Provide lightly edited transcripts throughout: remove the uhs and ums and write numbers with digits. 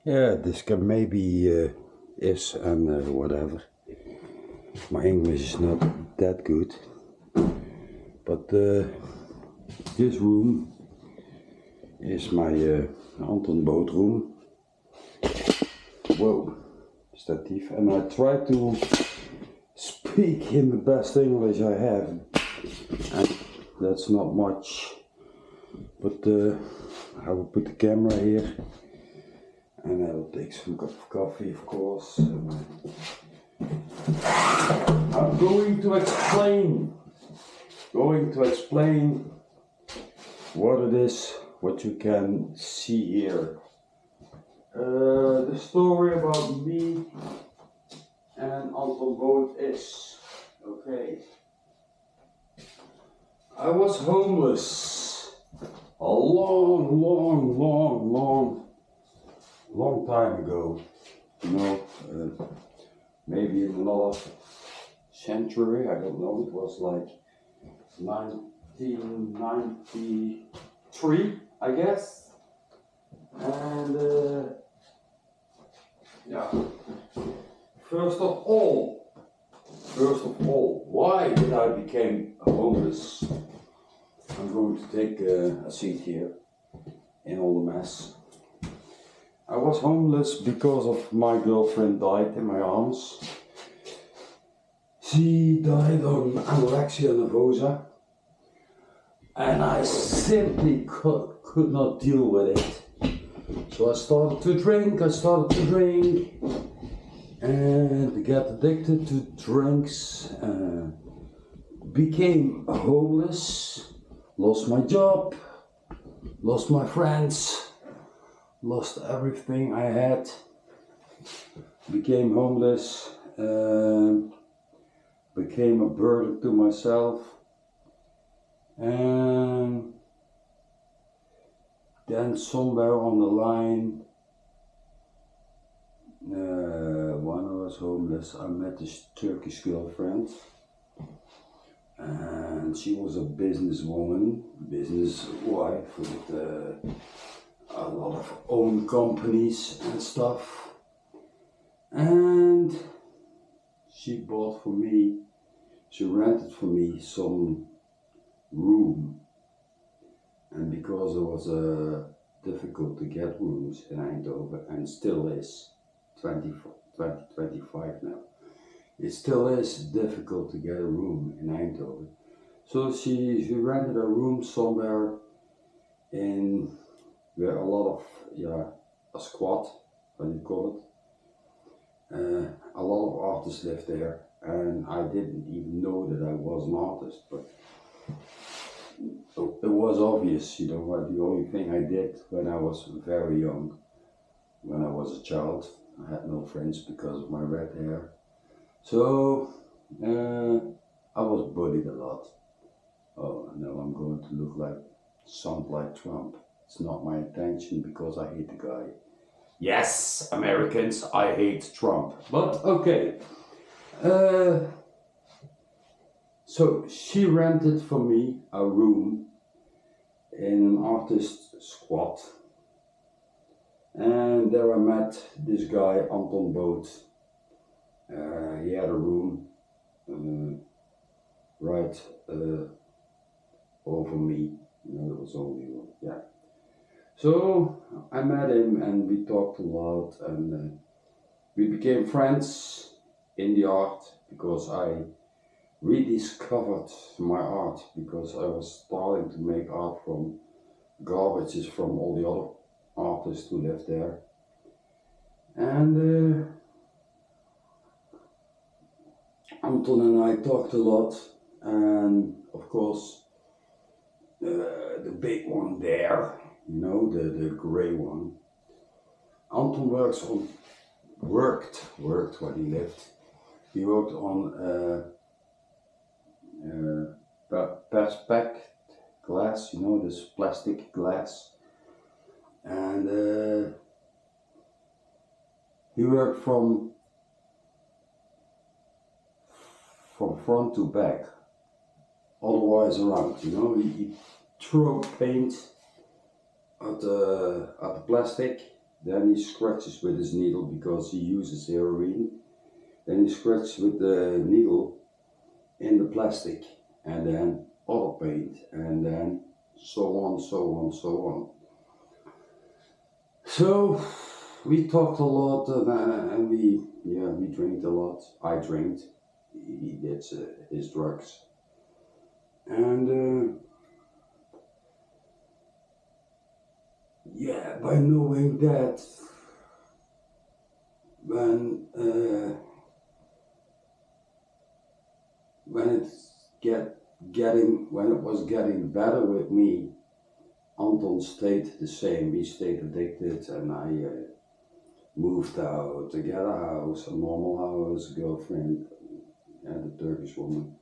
Yeah, this can maybe is and whatever. My English is not that good, but this room is my Anton Bood room. Whoa, statief, and I try to speak in the best English I have, and that's not much, but I will put the camera here. And I will take some cup of coffee, of course. And, I'm going to explain what it is, what you can see here. The story about me and Anton Bood is, okay, I was homeless a long time ago, you know, maybe in another century, I don't know, it was like 1993, I guess, and yeah, first of all, why did I become homeless? I'm going to take a seat here in all the mess. I was homeless because of my girlfriend died in my arms. She died on anorexia nervosa, and I simply could not deal with it. So I started to drink, and to get addicted to drinks, became homeless, lost my job, lost my friends, lost everything I had, became homeless, became a burden to myself, and then somewhere on the line, when I was homeless, I met this Turkish girlfriend, and she was a businesswoman, business wife with a lot of own companies and stuff, and she rented for me some room, and because it was difficult to get rooms in Eindhoven, and still is, 2025 now, it still is difficult to get a room in Eindhoven, so she rented a room somewhere in where a lot of, a squat, how do you call it? A lot of artists lived there, and I didn't even know that I was an artist, but it was obvious, you know, the only thing I did when I was very young, when I was a child, I had no friends because of my red hair, so I was bullied a lot. Oh, now I'm going to sound like Trump. It's not my intention because I hate the guy. Yes, Americans, I hate Trump. But okay. So she rented for me a room in an artist squat. And there I met this guy, Anton Bood. He had a room right over me. You know, there was only one, yeah. So I met him and we talked a lot, and we became friends in the art because I rediscovered my art, because I was starting to make art from garbages from all the other artists who lived there. And Anton and I talked a lot, and of course the big one there, you know, the grey one. Anton worked when he lived. He worked on perspex glass, you know, this plastic glass, and he worked from front to back, otherwise around, you know. He threw paint at the plastic, then he scratches with his needle because he uses heroin. Then he scratches with the needle in the plastic, and then other paint, and then so on, so on, so on. So we talked a lot, and we drank a lot. I drank. He did his drugs, and by knowing that, when it was getting better with me, Anton stayed the same. He stayed addicted, and I moved out to get a house, a normal house, girlfriend, and a Turkish woman.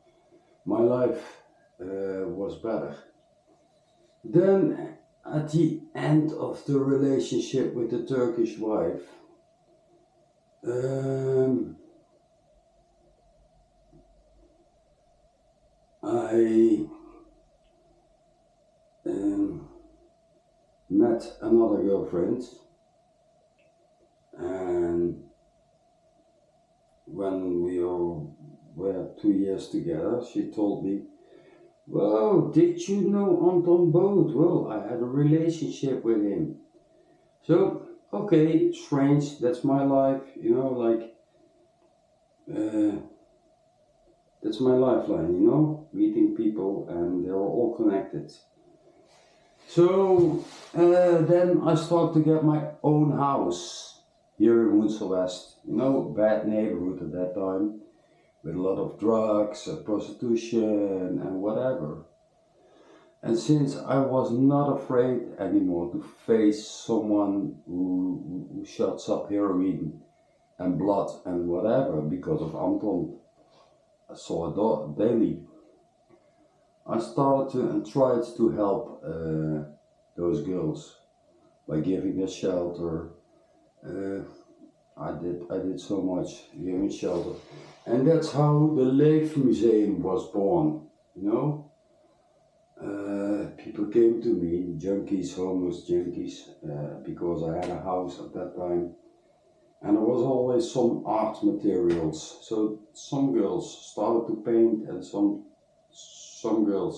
My life was better. Then, at the end of the relationship with the Turkish wife, I met another girlfriend, and when we were 2 years together, she told me, "Well, did you know Anton Bood?" Well, I had a relationship with him. So, okay, strange, that's my life, that's my lifeline, meeting people, and they're all connected. So, then I started to get my own house here in Woensel West, bad neighborhood at that time, with a lot of drugs, prostitution, and whatever. And since I was not afraid anymore to face someone who shuts up heroin and blood and whatever because of Anton, I saw it daily. I started to and tried to help those girls by giving them shelter. I did so much, giving shelter, and that's how the Leefmuseum was born. People came to me, junkies, homeless junkies, because I had a house at that time, and there was always some art materials. So some girls started to paint, and some girls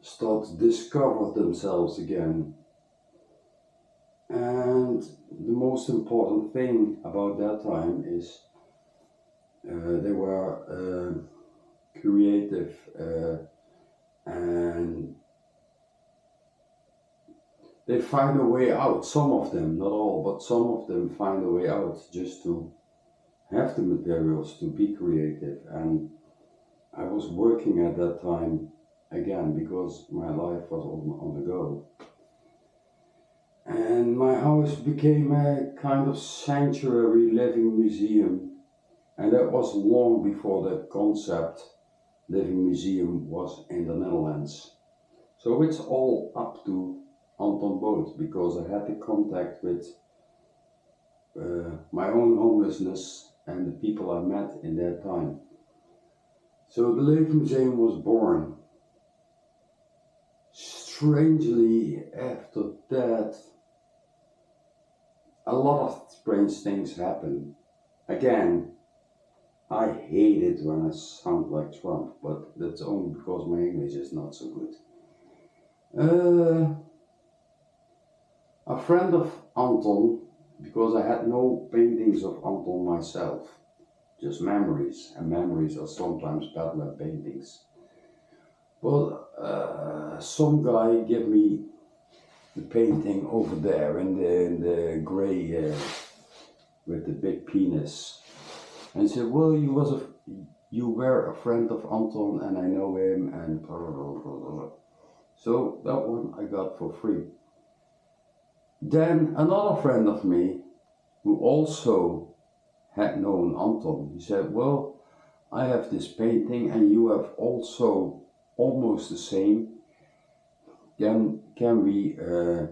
started to discover themselves again. And the most important thing about that time is they were creative, and they find a way out. Some of them, not all, but some of them find a way out just to have the materials to be creative. And I was working at that time again because my life was on the go. And my house became a kind of sanctuary living museum, and that was long before that concept living museum was in the Netherlands. So it's all up to Anton Bood, because I had the contact with my own homelessness and the people I met in that time. So the Leefmuseum was born. Strangely, after that, a lot of strange things happened. Again, I hate it when I sound like Trump, but that's only because my English is not so good. A friend of Anton, because I had no paintings of Anton myself, just memories, and memories are sometimes better than paintings. But some guy gave me the painting over there in the grey with the big penis, and said, "Well, you were a friend of Anton, and I know him," and blah, blah, blah, blah. So that one I got for free. Then another friend of me, who also had known Anton, he said, "Well, I have this painting, and you have also almost the same. Can we ruilen?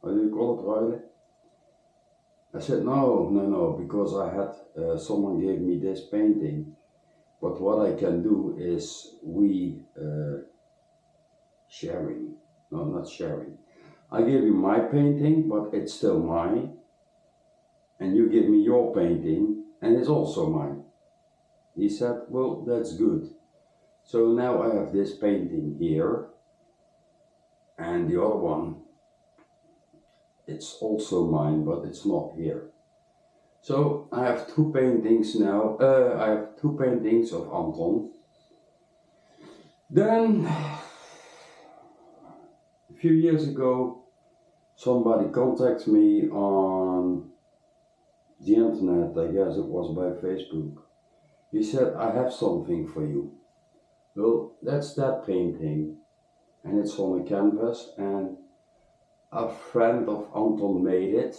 What do you call it, ruilen?" I said, no, because I had, someone gave me this painting, but what I can do is sharing, no, not sharing. I give you my painting, but it's still mine, and you give me your painting, and it's also mine. He said, well, that's good. So now I have this painting here, and the other one, it's also mine, but it's not here. So I have two paintings now. I have two paintings of Anton. Then, a few years ago, somebody contacted me on the internet, I guess it was by Facebook. He said, I have something for you. Well, that's that painting, and it's on a canvas, and a friend of Anton made it,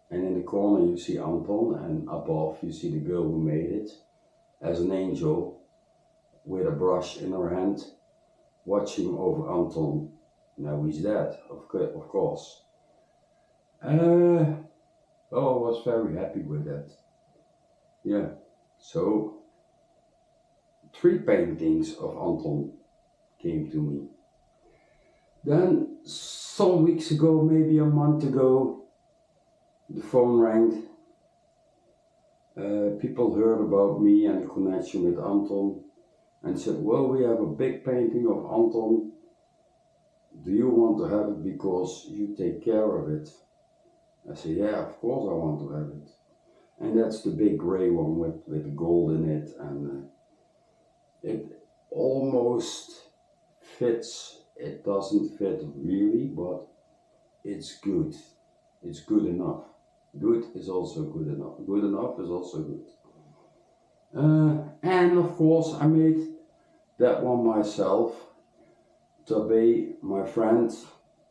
and in the corner you see Anton, and above you see the girl who made it as an angel with a brush in her hand, watching over Anton. Now he's dead, of course. I was very happy with that. Yeah, so 3 paintings of Anton came to me. Then some weeks ago, maybe a month ago, the phone rang. People heard about me and the connection with Anton and said, well, we have a big painting of Anton. Do you want to have it because you take care of it? I said, yeah, of course I want to have it. And that's the big grey one with gold in it, and it almost fits. It doesn't fit really, but it's good. It's good enough. Good is also good enough. Good enough is also good. And of course I made that one myself to obey my friend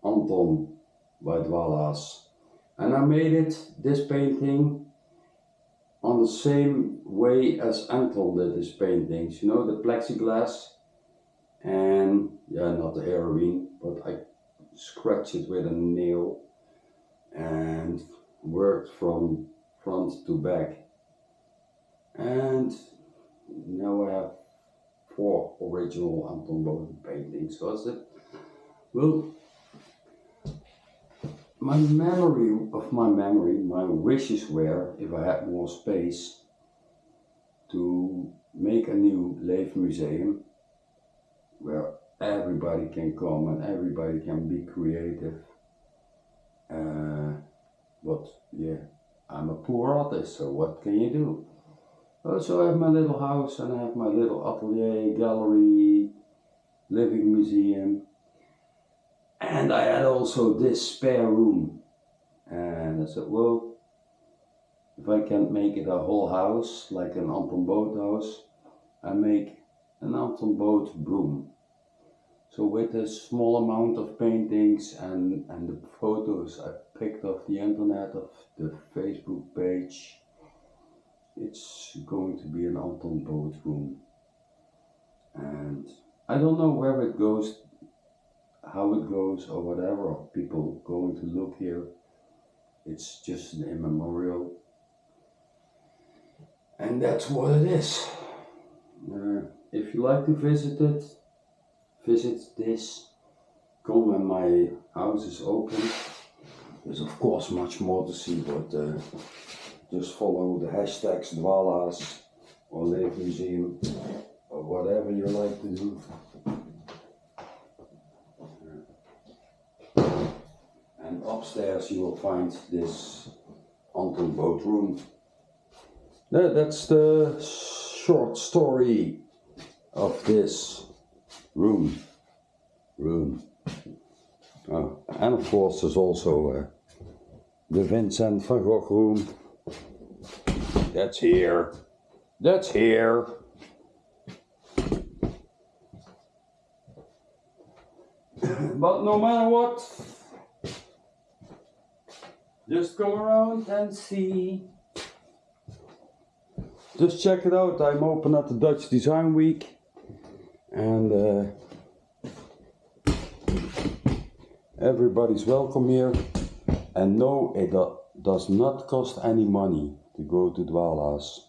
Anton by Dwaalhaas. And I made this painting on the same way as Anton did his paintings. You know, the plexiglass, and yeah, not the heroine, but I scratched it with a nail and worked from front to back. And now I have 4 original Anton Bood paintings. So that's it. Well, my wishes were, if I had more space, to make a new Leefmuseum where everybody can come and everybody can be creative. But yeah, I'm a poor artist, so what can you do? So I have my little house and I have my little atelier, gallery, living museum. And I had also this spare room. And I said, well, if I can't make it a whole house, like an Anton Bood house, I make an Anton Bood room. So with a small amount of paintings and the photos I picked off the internet, of the Facebook page, it's going to be an Anton Bood room. And I don't know where it goes, how it goes or whatever, of people going to look here. It's just an immemorial. And that's what it is. If you like to visit this, come when my house is open. There's of course much more to see, but just follow the hashtags Dwaalhaas or Leefmuseum or whatever you like to do. And upstairs you will find this Anton Bood room. That's the short story of this room. Oh, and of course there's also the Vincent van Gogh room. That's here. That's here. But no matter what, just go around and see. Just check it out. I'm open at the Dutch Design Week, and everybody's welcome here. And no, it does not cost any money to go to Dwaalhaas.